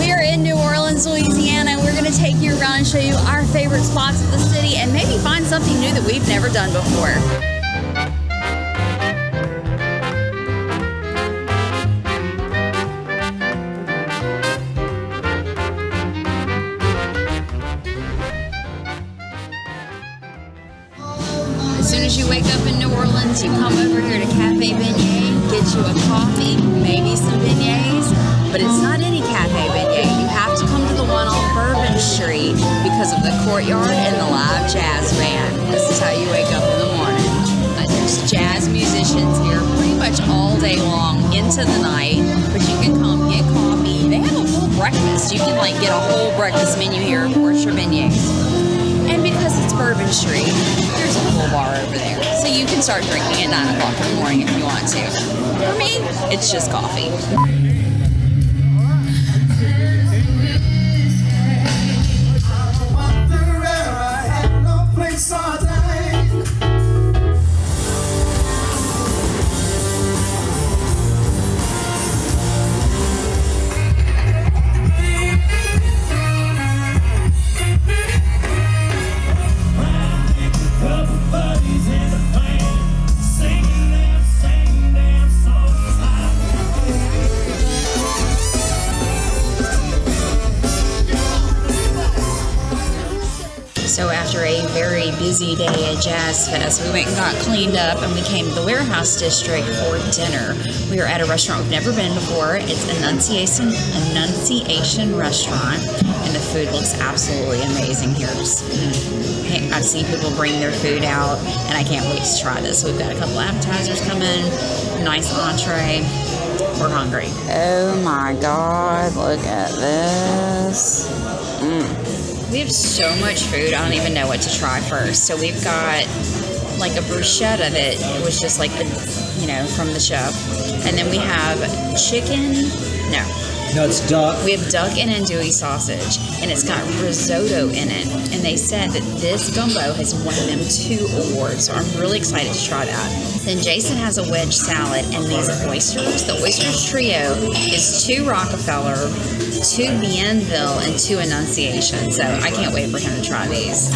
We are in New Orleans, Louisiana. We're going to take you around and show you our favorite spots of the city and maybe find something new that we've never done before. As soon as you wake up in New Orleans, you come over here to Cafe Beignet, get you a coffee, maybe some beignets, but it's not any Cafe Beignet. You have to come to the one on Bourbon Street because of the courtyard and the live jazz band. This is how you wake up in the morning. There's jazz musicians here pretty much all day long into the night, but you can come get coffee. They have a full breakfast. You can like get a whole breakfast menu here for your beignets. And because it's Bourbon Street, there's a full bar over there. So you can start drinking at 9 o'clock in the morning if you want to. For me, it's just coffee. So after a very busy day at Jazz Fest, we went and got cleaned up and we came to the Warehouse District for dinner. We are at a restaurant we've never been before. It's Annunciation Restaurant, and the food looks absolutely amazing here. I've seen people bring their food out, and I can't wait to try this. We've got a couple appetizers coming, nice entree. We're hungry. Oh my God, look at this. We have so much food, I don't even know what to try first. So we've got like a bruschetta that was just like, from the chef. And then we have chicken, No, it's duck. We have duck and andouille sausage, and it's got risotto in it. And they said that this gumbo has won them 2 awards, so I'm really excited to try that. Then Jason has a wedge salad and these oysters. The oysters trio is 2 Rockefeller, 2 Bienville, and 2 Annunciation. So I can't wait for him to try these.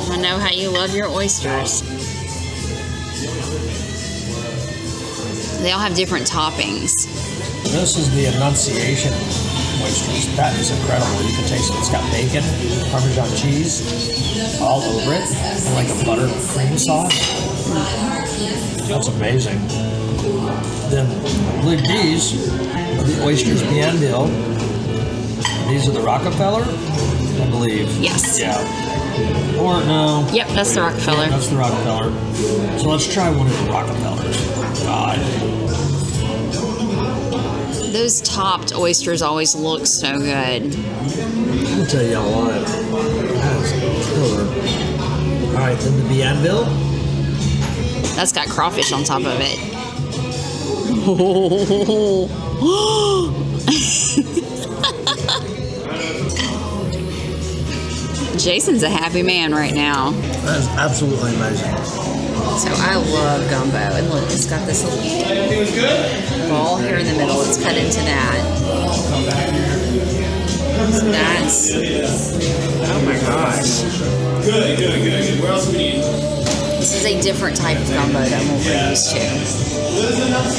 I know how you love your oysters. They all have different toppings. This is the Annunciation oysters. That is incredible. You can taste it. It's got bacon, Parmesan cheese all over it, and like a butter cream sauce. That's amazing. Then I believe these are the oysters Bienville. These are the Rockefeller, I believe. Yes. Yeah. Or no. Yep, that's the Rockefeller. Yeah, that's the Rockefeller. So let's try one of the Rockefellers. God. Those topped oysters always look so good. I'll tell you what. That is killer. All right, then the Bienville. That's got crawfish on top of it. Jason's a happy man right now. That is absolutely amazing. So I love gumbo. And look, it's got this little ball here in the middle. It's cut into that. So that's... Oh my gosh. Good. Where else do we need? This is a different type of gumbo than what we're used to.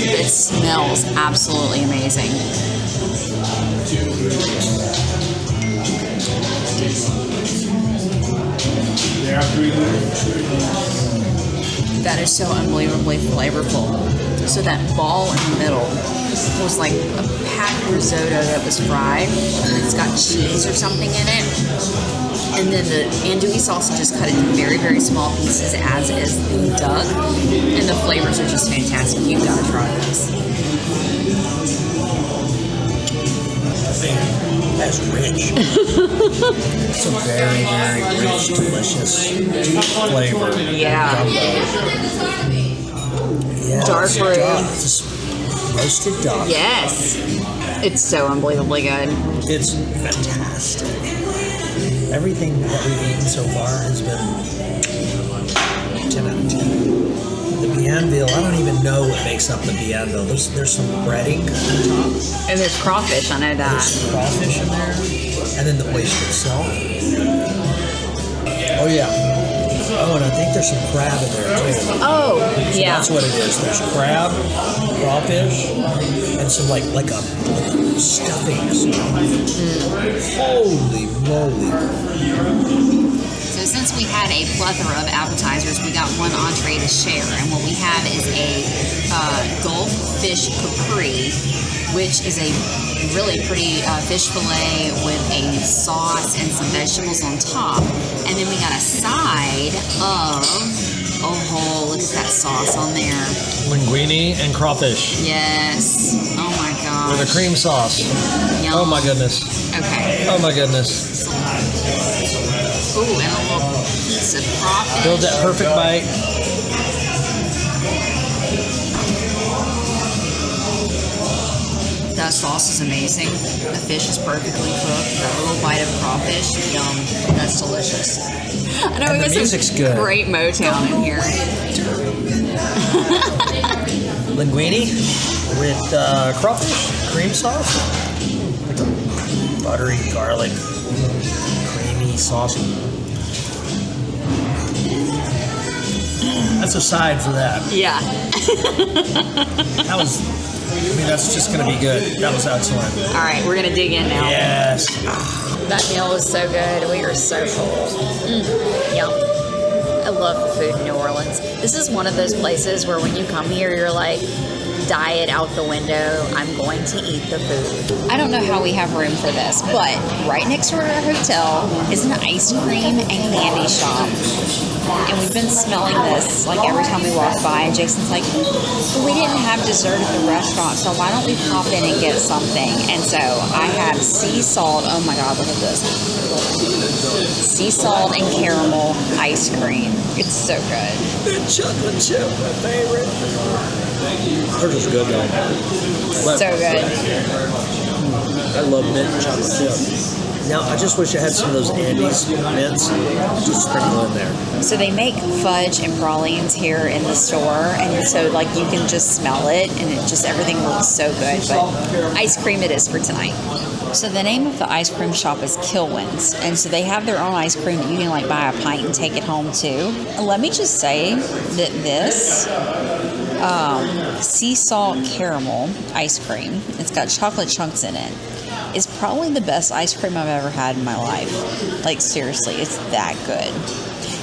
It smells absolutely amazing. That is so unbelievably flavorful. So that ball in the middle was like a packed risotto that was fried. It's got cheese or something in it. And then the andouille sausage is cut into very, very small pieces, as is the duck. And the flavors are just fantastic. You've got to try this. That's rich. It's a very, very rich, delicious, deep flavor. Yeah. Yeah, Dark roux. Just roasted duck. Yes. It's so unbelievably good. It's fantastic. Everything that we've eaten so far has been 10 out of 10. The Bienville, I don't even know what makes up the Bienville. There's some breading on top. Oh, there's crawfish, I know that. There's some crawfish in there. And then the oyster itself. Oh, yeah. Oh, and I think there's some crab in there, too. Oh, yeah. That's what it is. There's crab, crawfish, and some like a stuffing. Holy moly. So since we had a plethora of appetizers, we got one entree to share. And what we have is a Gulf fish capri, which is a really pretty fish fillet with a sauce and some vegetables on top. And then we got a side of, oh, look at that sauce on there. Linguine and crawfish. Yes. Oh my gosh. With a cream sauce. Yum. Oh my goodness. Okay. Oh my goodness. Ooh, and a little piece of crawfish. Build that perfect bite. That sauce is amazing. The fish is perfectly cooked. That little bite of crawfish, yum. That's delicious. I know we got music's some good. great Motown in here. Linguine with crawfish, cream sauce, like a buttery garlic, creamy sauce. That's a side for that. Yeah. That's just going to be good. That was excellent. All right, we're going to dig in now. Yes. That meal was so good. We are so full. Yum. I love the food in New Orleans. This is one of those places where when you come here, you're like, diet out the window. I'm going to eat the food. I don't know how we have room for this, but right next to our hotel is an ice cream and candy shop. And we've been smelling this like every time we walk by, and Jason's like, well, we didn't have dessert at the restaurant, so why don't we pop in and get something? And so I have sea salt. Oh my God, look at this. Sea salt and caramel ice cream. It's so good. The chocolate chip, my favorite. Hers is good though. So good. I love mint chocolate chip. Now, I just wish I had some of those Andes mints. Just sprinkle in there. So they make fudge and pralines here in the store, and so like you can just smell it, and it just everything looks so good. But ice cream it is for tonight. So the name of the ice cream shop is Kilwin's, and so they have their own ice cream that you can like buy a pint and take it home too. Let me just say that this sea salt caramel ice cream, it's got chocolate chunks in it, is probably the best ice cream I've ever had in my life. Like seriously, it's that good.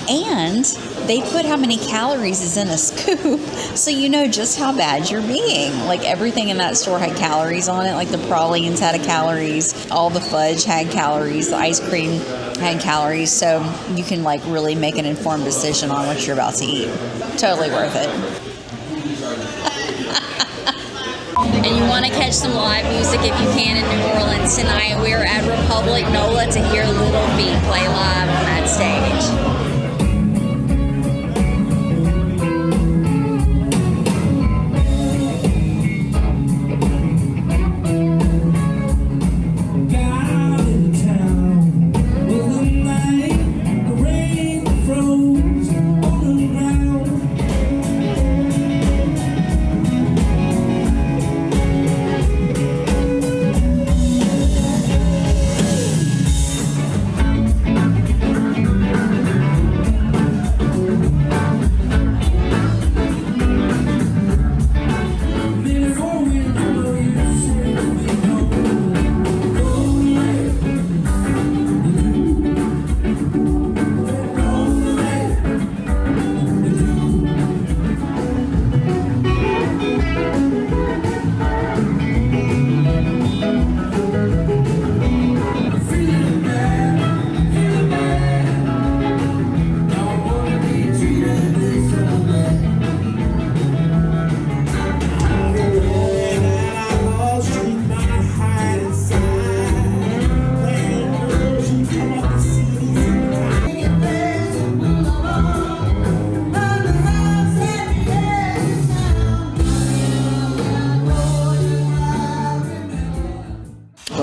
And they put how many calories is in a scoop, so you know just how bad you're being. Like everything in that store had calories on it. Like the pralines had calories, all the fudge had calories, the ice cream had calories. So you can like really make an informed decision on what you're about to eat. Totally worth it. And you want to catch some live music if you can in New Orleans tonight. We're at Republic NOLA to hear Little Feat play live on that stage.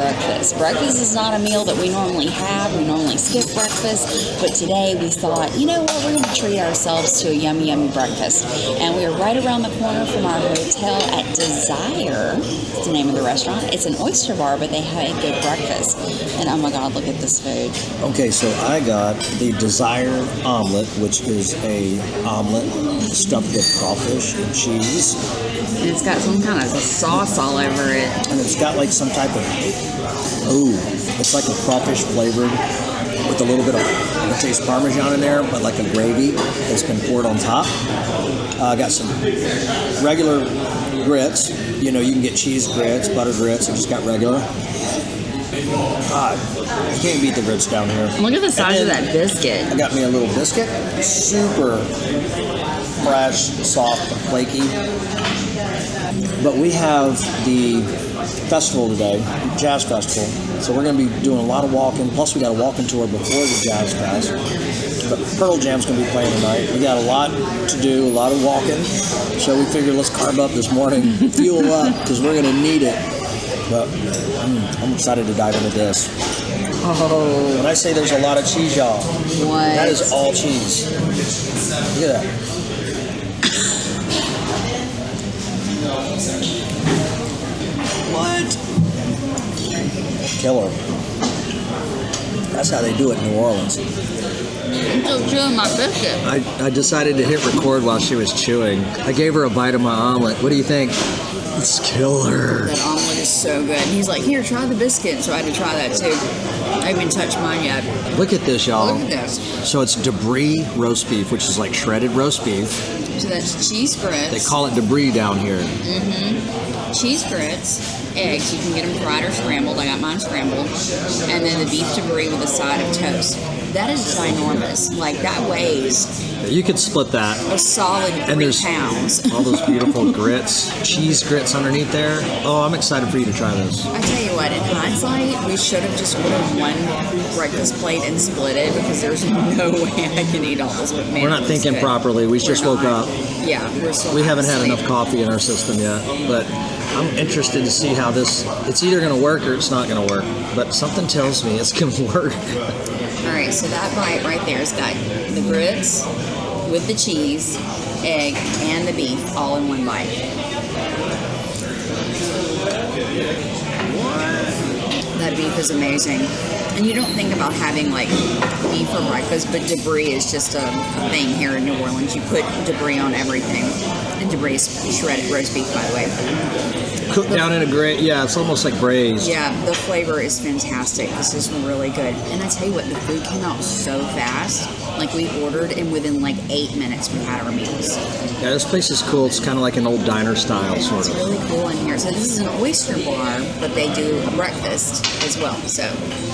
breakfast. Breakfast is not a meal that we normally have. We normally skip breakfast, but today we thought, you know what, we're going to treat ourselves to a yummy, yummy breakfast. And we are right around the corner from our hotel at Desire. It's the name of the restaurant. It's an oyster bar, but they have a good breakfast. And oh my God, look at this food. Okay, so I got the Desire omelet, which is a omelet stuffed with crawfish and cheese. And it's got some kind of sauce all over it. And it's got like some type of, it's like a crawfish flavored with a little bit of, it tastes Parmesan in there, but like a gravy that's been poured on top. Got some regular grits. You know, you can get cheese grits, butter grits. I just got regular. God, you can't beat the grits down here. Look at the size of that biscuit. I got me a little biscuit. Super fresh, soft, and flaky. But we have the festival today, Jazz Festival. So we're going to be doing a lot of walking. Plus, we got a walking tour before the Jazz Fest. But Pearl Jam's going to be playing tonight. We got a lot to do, a lot of walking. So we figured let's carb up this morning, fuel up, because we're going to need it. But I'm excited to dive into this. Oh. When I say there's a lot of cheese, y'all, What? that is all cheese. Look at that. What? Killer. That's how they do it in New Orleans. I'm still chewing my biscuit. I decided to hit record while she was chewing. I gave her a bite of my omelet. What do you think? It's killer. That omelet is so good. And he's like, here, try the biscuit. So I had to try that too. I haven't even touched mine yet. Look at this, y'all. Look at this. So it's debris roast beef, which is like shredded roast beef. So that's cheese grits. They call it debris down here. Cheese grits, eggs. You can get them fried or scrambled. I got mine scrambled. And then the beef debris with a side of toast. That is ginormous. Like, that weighs You could split that. a solid 3 pounds. All those beautiful grits, cheese grits underneath there. Oh, I'm excited for you to try this. I tell you what, in hindsight, we should have just ordered one breakfast plate and split it because there's no way I can eat all this. But man, We're not thinking properly. We just woke up. Yeah, we're still We haven't had asleep. enough coffee in our system yet, but I'm interested to see how this, it's either going to work or it's not going to work, but something tells me it's going to work. All right, so that bite right there has got the grits with the cheese, egg, and the beef all in one bite. That beef is amazing. And you don't think about having like beef for breakfast, but debris is just a thing here in New Orleans. You put debris on everything. And debris is shredded roast beef, by the way. Cooked down in a it's almost like braised. Yeah, the flavor is fantastic. This is really good. And I tell you what, the food came out so fast. Like, we ordered, and within like 8 minutes, we had our meals. Yeah, this place is cool. It's kind of like an old diner style, sort It's of. really cool in here. So this is an oyster bar, but they do a breakfast as well. So,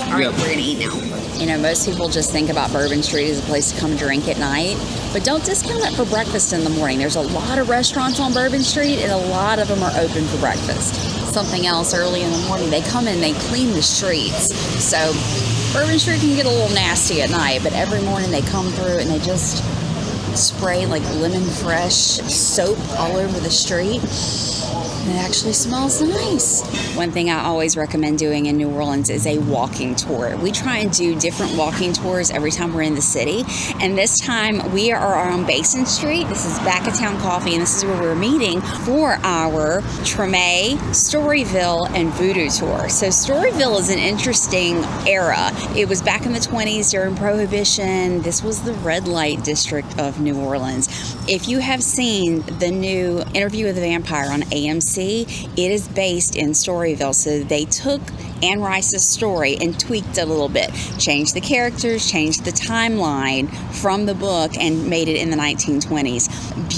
all right, Yep. we're going to eat now. You know, most people just think about Bourbon Street as a place to come drink at night, but don't discount it for breakfast in the morning. There's a lot of restaurants on Bourbon Street, and a lot of them are open for breakfast. Something else, early in the morning, they come in, they clean the streets. So Bourbon Street can get a little nasty at night, but every morning they come through and they just spray like lemon fresh soap all over the street. It actually smells nice. One thing I always recommend doing in New Orleans is a walking tour. We try and do different walking tours every time we're in the city. And this time we are on Basin Street. This is Back of Town Coffee, and this is where we're meeting for our Treme, Storyville, and Voodoo tour. So Storyville is an interesting era. It was back in the 20s during Prohibition. This was the red light district of New Orleans. If you have seen the new Interview with the Vampire on AMC, it is based in Storyville. So they took Anne Rice's story and tweaked it a little bit, changed the characters, changed the timeline from the book, and made it in the 1920s.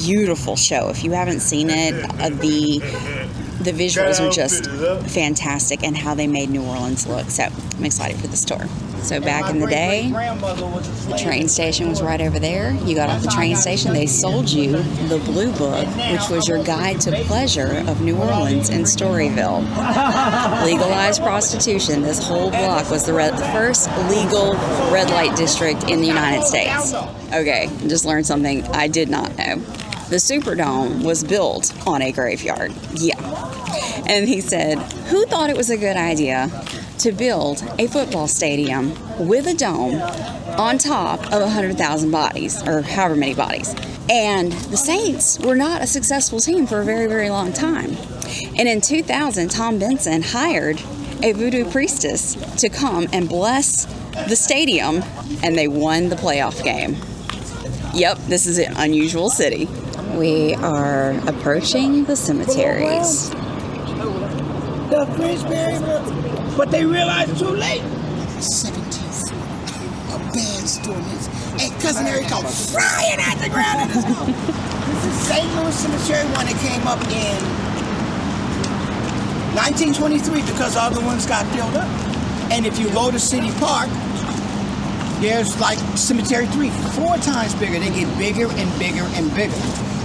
Beautiful show. If you haven't seen it, the visuals are just fantastic, and how they made New Orleans look. So I'm excited for this tour. So back in the day, the train station was right over there. You got off the train station, they sold you the Blue Book, which was your guide to pleasure of New Orleans and Storyville. Legalized prostitution. This whole block was the first legal red light district in the United States. Okay, just learned something I did not know. The Superdome was built on a graveyard. Yeah. And he said, who thought it was a good idea to build a football stadium with a dome on top of 100,000 bodies, or however many bodies? And the Saints were not a successful team for a very, very long time. And in 2000, Tom Benson hired a voodoo priestess to come and bless the stadium, and they won the playoff game. Yep, this is an unusual city. We are approaching the cemeteries. The Prince Burial, but they realized too late. 17th floor, a bad storm is, and Cousin Harry come flying at the ground. This is St. Louis Cemetery one that came up in 1923 because other ones got built up. And if you go to City Park, there's like Cemetery 3, 4 times bigger. They get bigger and bigger and bigger.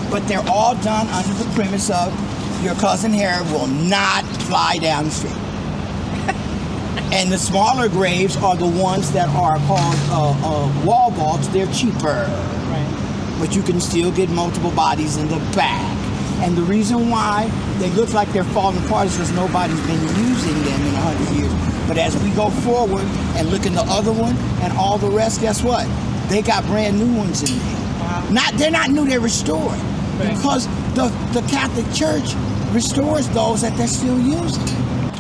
But they're all done under the premise of your Cousin Harry will not fly down the street. And the smaller graves are the ones that are called wall vaults. They're cheaper. Right. But you can still get multiple bodies in the back. And the reason why they look like they're falling apart is because nobody's been using them in 100 years. But as we go forward and look in the other one and all the rest, guess what? They got brand new ones in there. Wow. They're not new, they're restored. Right. Because the Catholic Church restores those that they're still using.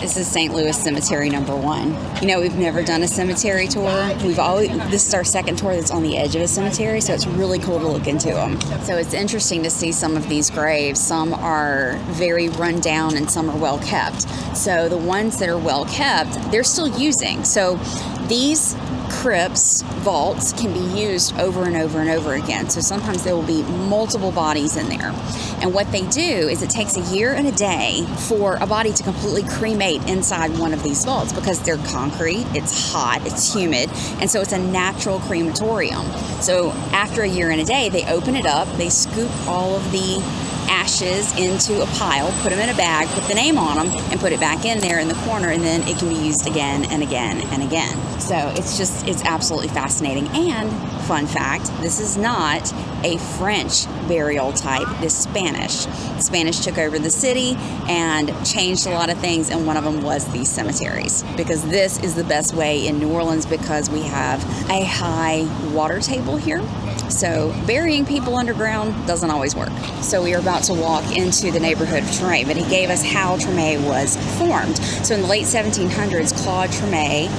This is St. Louis Cemetery number 1. You know, we've never done a cemetery tour. This is our second tour that's on the edge of a cemetery, so it's really cool to look into them. So it's interesting to see some of these graves. Some are very run down and some are well kept. So the ones that are well kept, they're still using. So these crypts, vaults, can be used over and over and over again. So sometimes there will be multiple bodies in there. And what they do is it takes a year and a day for a body to completely cremate inside one of these vaults because they're concrete, it's hot, it's humid, and so it's a natural crematorium. So after a year and a day, they open it up, they scoop all of the ashes into a pile, put them in a bag, put the name on them, and put it back in there in the corner, and then it can be used again and again and again. So it's absolutely fascinating. And fun fact, this is not a French burial type, it is Spanish. The Spanish took over the city and changed a lot of things, and one of them was these cemeteries, because this is the best way in New Orleans because we have a high water table here. So burying people underground doesn't always work. So we are about to walk into the neighborhood of Treme, but he gave us how Treme was formed. So in the late 1700s, Claude Treme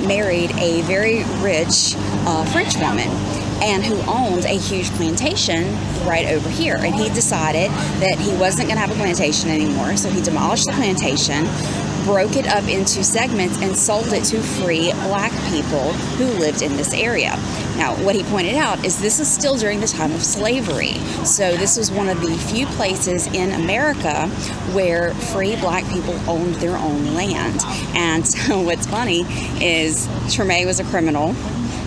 married a very rich French woman, and who owned a huge plantation right over here. And he decided that he wasn't going to have a plantation anymore, so he demolished the plantation, broke it up into segments, and sold it to free black people who lived in this area. Now, what he pointed out is this is still during the time of slavery. So this was one of the few places in America where free black people owned their own land. And so what's funny is Treme was a criminal.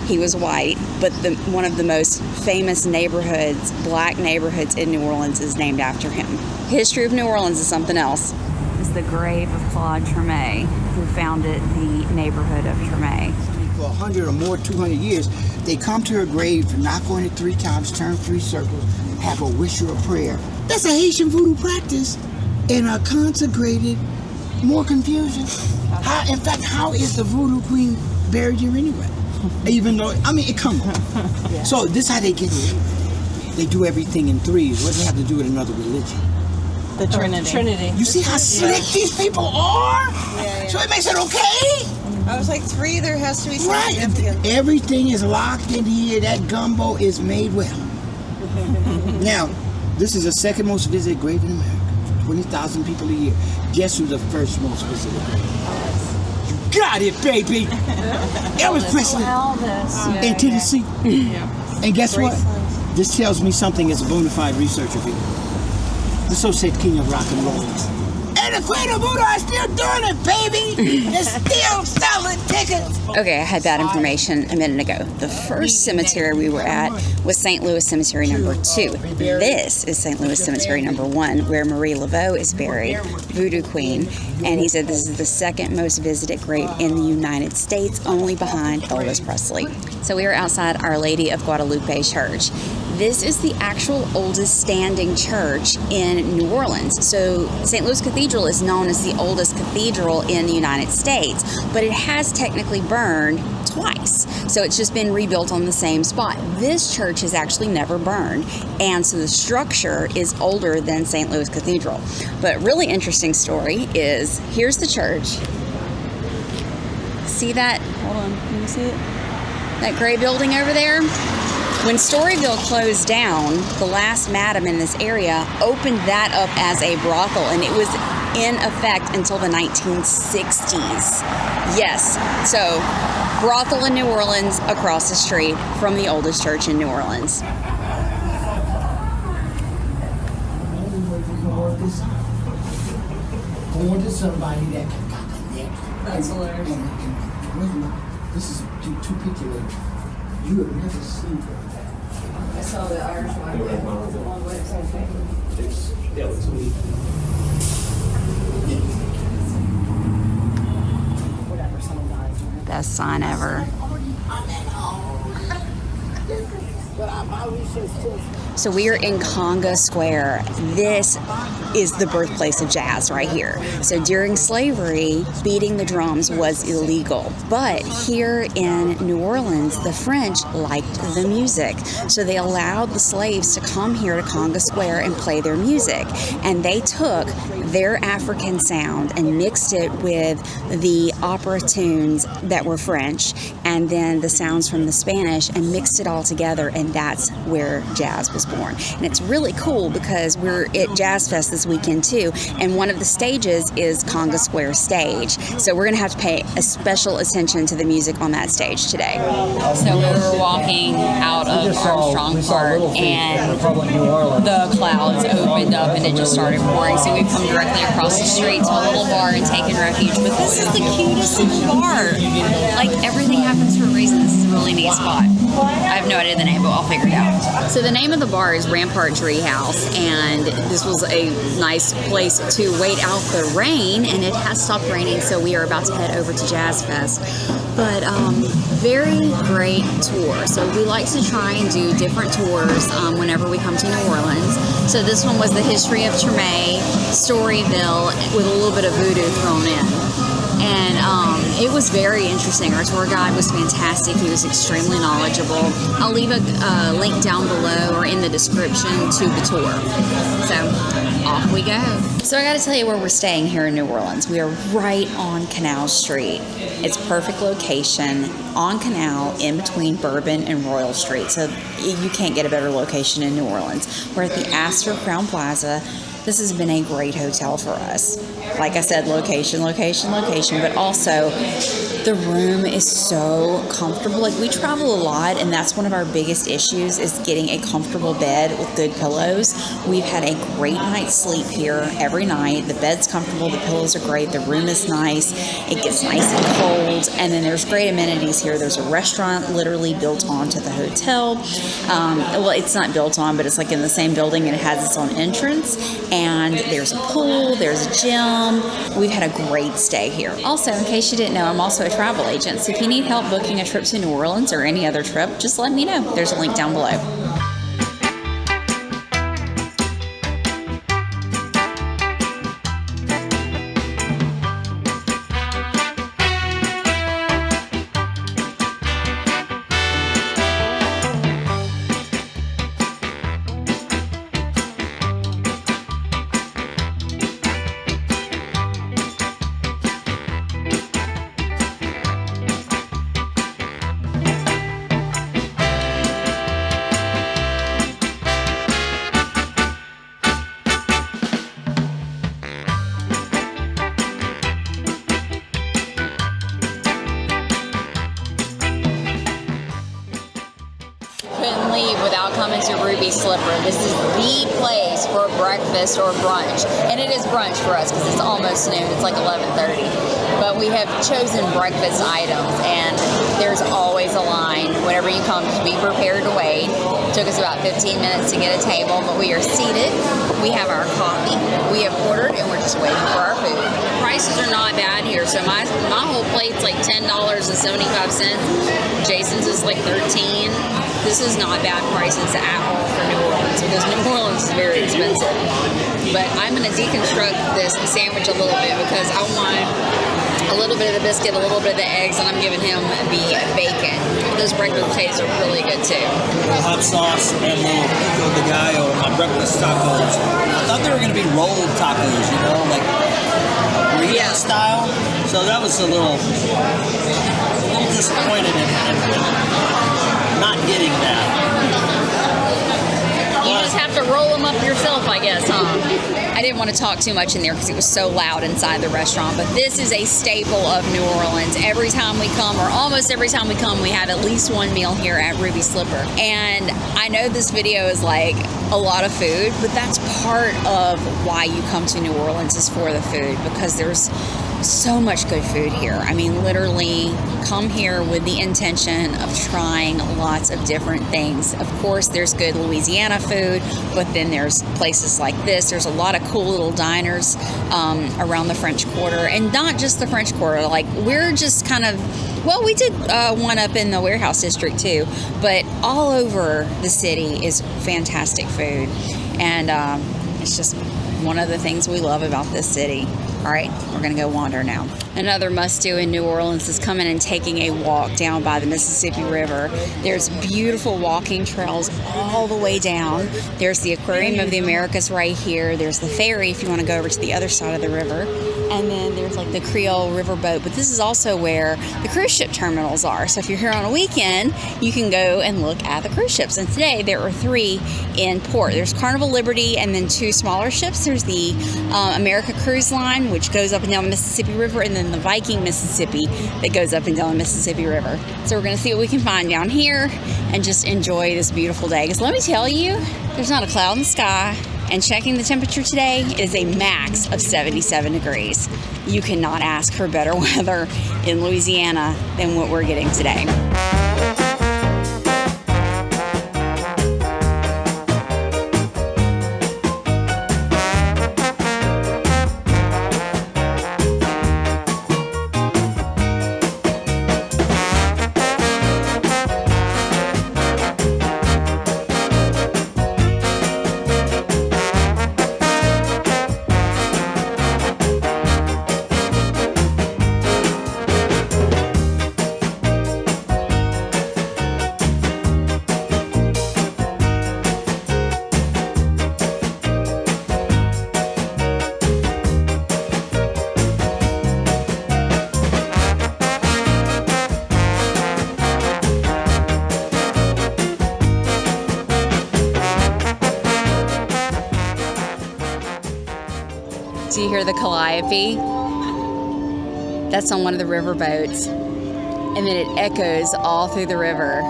He was white, but one of the most famous neighborhoods, black neighborhoods in New Orleans, is named after him. History of New Orleans is something else. Is the grave of Claude Treme, who founded the neighborhood of Treme. For 100 or more, 200 years, they come to her grave, knock on it 3 times, turn 3 circles, have a wish or a prayer. That's a Haitian voodoo practice, and a consecrated, more confusion. In fact, how is the voodoo queen buried here anyway? Even though, I mean, come on. Yeah. So this is how they get away with it. They do everything in 3s. What do they have to do with another religion? The Trinity. You see how slick these people are? Yeah. So it makes it okay? I was like 3, there has to be something right. significant. Everything is locked in here. That gumbo is made well. Now, this is the second most visited grave in America. 20,000 people a year. Guess who's the first most visited grave? You got it, baby. Elvis Presley in Tennessee. Yeah. And guess what? This tells me something as a bona fide researcher here. The so-said king of rock and roll. And the queen of voodoo is still doing it, baby! They're still selling tickets! Okay, I had that information a minute ago. The first cemetery we were at was St. Louis Cemetery number 2. This is St. Louis Cemetery number 1, where Marie Laveau is buried, Voodoo Queen. And he said this is the second most visited grave in the United States, only behind Elvis Presley. So we are outside Our Lady of Guadalupe Church. This is the actual oldest standing church in New Orleans. So St. Louis Cathedral is known as the oldest cathedral in the United States, but it has technically burned twice. So it's just been rebuilt on the same spot. This church has actually never burned, and so the structure is older than St. Louis Cathedral. But really interesting story is, here's the church. See that? Hold on, can you see it? That gray building over there? When Storyville closed down, the last madam in this area opened that up as a brothel, and it was in effect until the 1960s. Yes, so brothel in New Orleans across the street from the oldest church in New Orleans. Going to somebody that can connect. That's hilarious. This is too picture. You have never seen that. I saw the Irish one on the website. Best sign ever. So we are in Conga Square. This is the birthplace of jazz right here. So during slavery, beating the drums was illegal. But here in New Orleans, the French liked the music. So they allowed the slaves to come here to Conga Square and play their music. And they took their African sound and mixed it with the opera tunes that were French, and then the sounds from the Spanish, and mixed it all together, and that's where jazz was born. And it's really cool because we're at Jazz Fest this weekend too, and one of the stages is Conga Square stage. So we're going to have to pay a special attention to the music on that stage today. So we were walking out of Armstrong Park, and the clouds opened up and it just started pouring. So we've come directly across the street to a little bar and taken refuge. But this is the cutest bar. Like, everything happens for a reason. This is a really neat spot. I have no idea the name, but I'll figure it out. So the name of the bar is Rampart Tree House, and this was a nice place to wait out the rain, and it has stopped raining, so we are about to head over to Jazz Fest. But very great tour. So we like to try and do different tours whenever we come to New Orleans. So this one was the history of Tremé, Storyville, with a little bit of voodoo thrown in. And it was very interesting. Our tour guide was fantastic. He was extremely knowledgeable. I'll leave a link down below or in the description to the tour. So off we go. So I got to tell you where we're staying here in New Orleans. We are right on Canal Street. It's perfect location on Canal in between Bourbon and Royal Street. So you can't get a better location in New Orleans. We're at the Astor Crown Plaza. This has been a great hotel for us. Like I said, location, location, location, but also the room is so comfortable. Like, we travel a lot, and that's one of our biggest issues, is getting a comfortable bed with good pillows. We've had a great night's sleep here every night. The bed's comfortable, the pillows are great, the room is nice, it gets nice and cold, and then there's great amenities here. There's a restaurant literally built onto the hotel. Well, it's not built on, but it's like in the same building, and it has its own entrance, and there's a pool, there's a gym. We've had a great stay here. Also, in case you didn't know, I'm also a travel agent, so if you need help booking a trip to New Orleans or any other trip, just let me know. There's a link down below. Without coming to Ruby Slipper. This is the place for breakfast or brunch, and it is brunch for us because it's almost noon. It's like 11:30, but we have chosen breakfast items, and there's always a line. Whenever you come, just be prepared to wait. It took us about 15 minutes to get a table, but we are seated. We have our coffee. We have ordered, and we're just waiting for our food. The prices are not bad here, so my whole plate's like $10.75. Jason's is like $13. This is not bad prices at all for New Orleans, because New Orleans is very expensive. But I'm going to deconstruct this sandwich a little bit, because I want a little bit of the biscuit, a little bit of the eggs, and I'm giving him the bacon. Those breakfast potatoes are really good too. Hot sauce and little pico de gallo, my breakfast tacos. I thought they were going to be rolled tacos, you know, like burrito style. So that was a little disappointed in not getting that. You just have to roll them up yourself, I guess, huh? I didn't want to talk too much in there because it was so loud inside the restaurant, but this is a staple of New Orleans. Every time we come, or almost every time we come, we have at least one meal here at Ruby Slipper. And I know this video is like a lot of food, but that's part of why you come to New Orleans, is for the food, because there's so much good food here. I mean, literally come here with the intention of trying lots of different things. Of course, there's good Louisiana food, but then there's places like this. There's a lot of cool little diners around the French Quarter, and not just the French Quarter. Like, we're just kind of, well, we did one up in the Warehouse District too, but all over the city is fantastic food. And it's just one of the things we love about this city. All right, we're gonna go wander now. Another must-do in New Orleans is coming and taking a walk down by the Mississippi River. There's beautiful walking trails all the way down. There's the Aquarium of the Americas right here. There's the ferry if you want to go over to the other side of the river. And then there's like the Creole riverboat, but this is also where the cruise ship terminals are. So if you're here on a weekend, you can go and look at the cruise ships. And today there are 3 in port. There's Carnival Liberty, and then 2 smaller ships. There's the America Cruise Line, which goes up and down the Mississippi River, and then the Viking Mississippi that goes up and down the Mississippi River. So we're gonna see what we can find down here and just enjoy this beautiful day. Because let me tell you, there's not a cloud in the sky. And checking the temperature today is a max of 77 degrees. You cannot ask for better weather in Louisiana than what we're getting today. Do you hear the calliope? That's on one of the river boats. And then it echoes all through the river.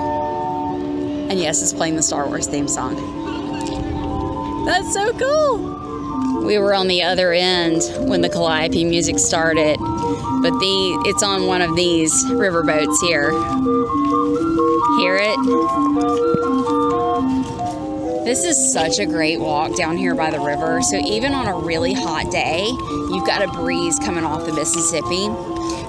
And yes, it's playing the Star Wars theme song. That's so cool. We were on the other end when the calliope music started, but it's on one of these river boats here. Hear it? This is such a great walk down here by the river. So even on a really hot day, you've got a breeze coming off the Mississippi,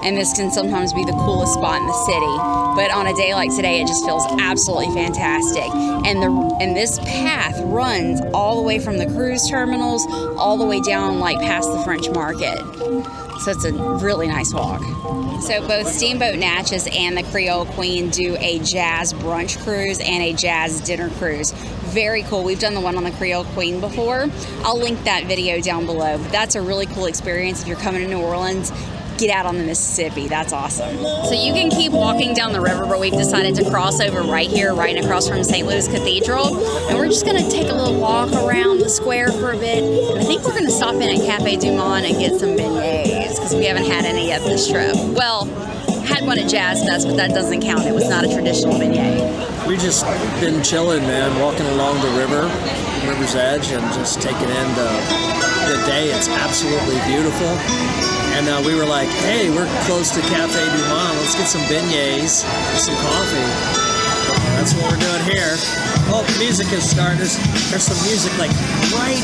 and this can sometimes be the coolest spot in the city. But on a day like today, it just feels absolutely fantastic. And this path runs all the way from the cruise terminals all the way down like past the French Market. So it's a really nice walk. So both Steamboat Natchez and the Creole Queen do a jazz brunch cruise and a jazz dinner cruise. Very cool. We've done the one on the Creole Queen before. I'll link that video down below. But that's a really cool experience if you're coming to New Orleans. Get out on the Mississippi. That's awesome. So you can keep walking down the river, but we've decided to cross over right here, right across from St. Louis Cathedral. And we're just going to take a little walk around the square for a bit. And I think we're going to stop in at Cafe Du Monde and get some beignets, because we haven't had any yet this trip. Well, had one at Jazz Fest, but that doesn't count. It was not a traditional beignet. We just been chilling, man, walking along the river's edge, and just taking in the day. It's absolutely beautiful. And we were like, hey, we're close to Cafe Du Monde. Let's get some beignets and some coffee. that's what we're doing here. Oh, music is starting. There's some music like right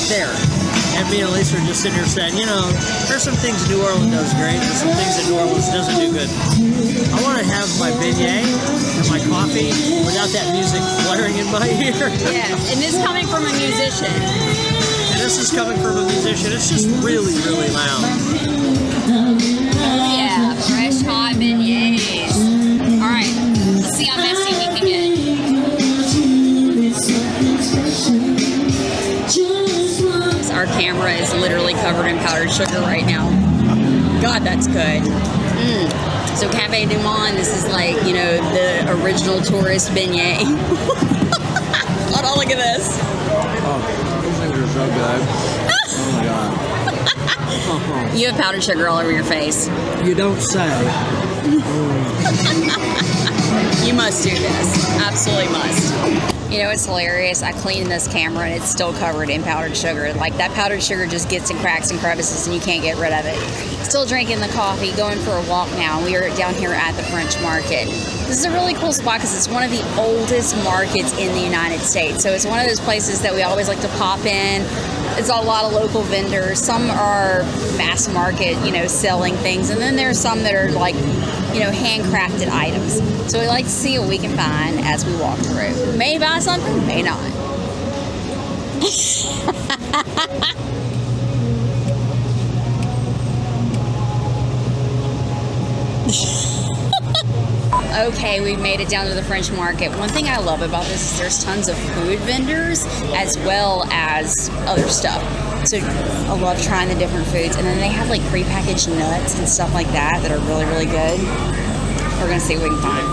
there. And me and Elise are just sitting here saying, you know, there's some things New Orleans does great, there's some things that New Orleans doesn't do good. I want to have my beignet and my coffee without that music blaring in my ear. Yeah, and this coming from a musician. And this is coming from a musician. It's just really, really loud. Oh yeah, fresh hot beignets. All right, let's see how messy we can get. Our camera is literally covered in powdered sugar right now. God, that's good. So Cafe du Monde, this is like, you know, the original tourist beignet. Hold on, look at this. Oh, those things are so good. Oh my God. You have powdered sugar all over your face. You don't say. You must do this. Absolutely must. You know, it's hilarious. I cleaned this camera and it's still covered in powdered sugar. Like, that powdered sugar just gets in cracks and crevices and you can't get rid of it. Still drinking the coffee, going for a walk now. We are down here at the French Market. This is a really cool spot because it's one of the oldest markets in the United States. So it's one of those places that we always like to pop in. It's a lot of local vendors. Some are mass market, you know, selling things. And then there's some that are like, you know, handcrafted items. So we like to see what we can find as we walk through. May buy something, may not. Okay, we've made it down to the French Market. One thing I love about this is there's tons of food vendors as well as other stuff. So I love trying the different foods. And then they have like prepackaged nuts and stuff like that that are really, really good. We're gonna see what we can find.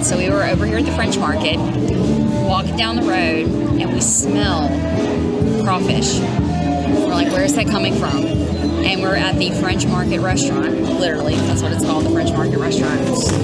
So we were over here at the French Market, walking down the road, and we smell crawfish. We're like, where is that coming from? And we're at the French Market restaurant. Literally, that's what it's called, the French Market restaurant.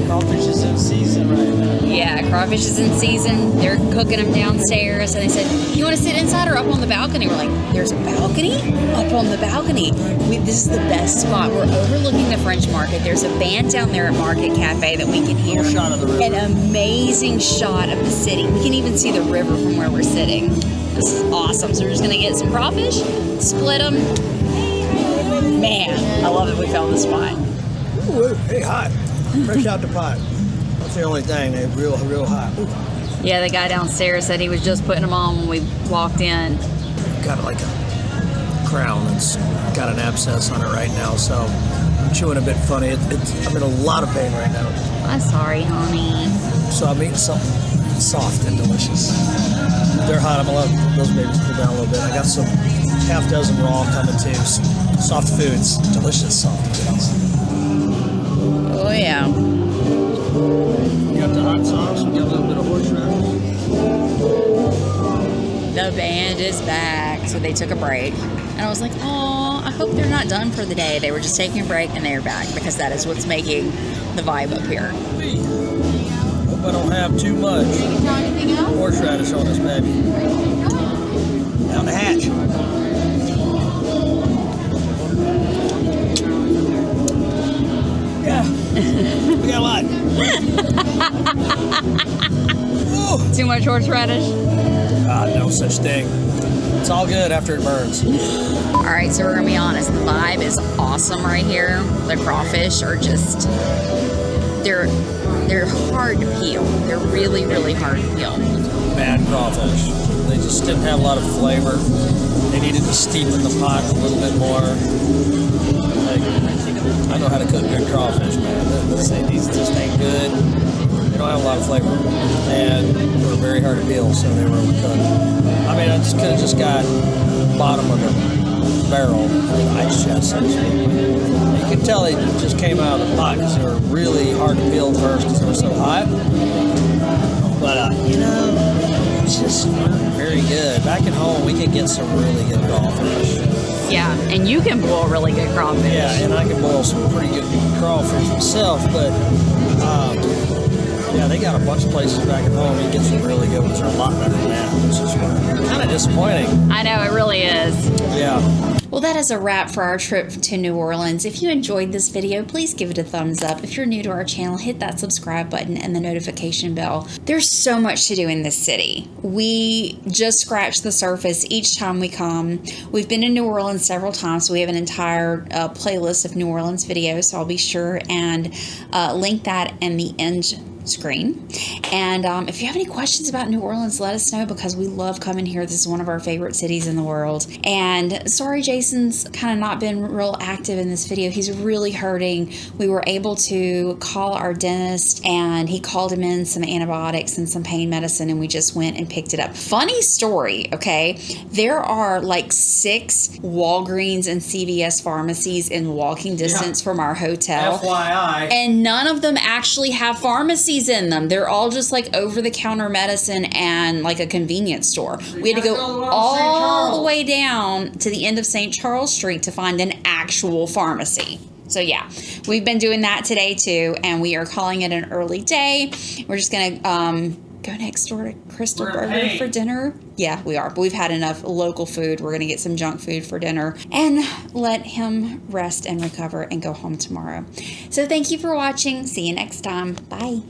Crawfish is in season right now. Yeah, crawfish is in season. They're cooking them downstairs, and they said, you want to sit inside or up on the balcony? We're like, there's a balcony? Up on the balcony. This is the best spot. We're overlooking the French Market. There's a band down there at Market Cafe that we can hear. Shot of the river. An amazing shot of the city. We can even see the river from where we're sitting. This is awesome. So we're just going to get some crawfish, split them. Man, I love that we found the spot. Ooh, hey, hot. Fresh out the pot. That's the only thing. They're real, real hot. Ooh. Yeah, the guy downstairs said he was just putting them on when we walked in. Got like a crown that's got an abscess on it right now, so I'm chewing a bit funny. I'm in a lot of pain right now. I'm sorry, honey. So I'm eating something soft and delicious. They're hot. I'm gonna let those babies cool down a little bit. I got some half dozen raw coming too. Soft foods, delicious soft foods. Oh yeah. You got the hot sauce, you got a little bit of horseradish. The band is back, so they took a break. And I was like, oh, I hope they're not done for the day. They were just taking a break and they're back because that is what's making the vibe up here. Hope I don't have too much horseradish on this baby. Down the hatch. Yeah. We got a lot. Too much horseradish? No such thing. It's all good after it burns. All right, so we're gonna be honest. The vibe is awesome right here. The crawfish are just, they're hard to peel. They're really, really hard to peel. Bad crawfish. They just didn't have a lot of flavor. They needed to steep in the pot a little bit more. Like, I know how to cook good crawfish, man. These just ain't good. They don't have a lot of flavor. And they were very hard to peel, so they were overcooked. I mean, I just could have just got bottom of the barrel, the ice chest, so to speak. You can tell they just came out of the pot because they were really hard to peel first because they were so hot. But, it's just very good. Back at home, we can get some really good crawfish. Yeah, and you can boil really good crawfish. Yeah, and I can boil some pretty good crawfish myself, but yeah, they got a bunch of places back at home. You get some really good ones. They're a lot better than that, which is kind of disappointing. I know, it really is. Yeah. Well, that is a wrap for our trip to New Orleans. If you enjoyed this video, please give it a thumbs up. If you're new to our channel, hit that subscribe button and the notification bell. There's so much to do in this city. We just scratched the surface each time we come. We've been in New Orleans several times, so we have an entire playlist of New Orleans videos, so I'll be sure and link that in the end screen. And if you have any questions about New Orleans, let us know, because we love coming here. This is one of our favorite cities in the world. And sorry Jason's kind of not been real active in this video. He's really hurting. We were able to call our dentist and he called him in some antibiotics and some pain medicine, and we just went and picked it up. Funny story, okay? There are like 6 Walgreens and CVS pharmacies in walking distance from our hotel. FYI. And none of them actually have pharmacies in them. They're all just like over-the-counter medicine and like a convenience store. We had to go all the way down to the end of St. Charles Street to find an actual pharmacy. So yeah, we've been doing that today too, and we are calling it an early day. We're just gonna go next door to Crystal Burger for dinner. Yeah, we are. But we've had enough local food. We're going to get some junk food for dinner and let him rest and recover and go home tomorrow. So thank you for watching. See you next time. Bye.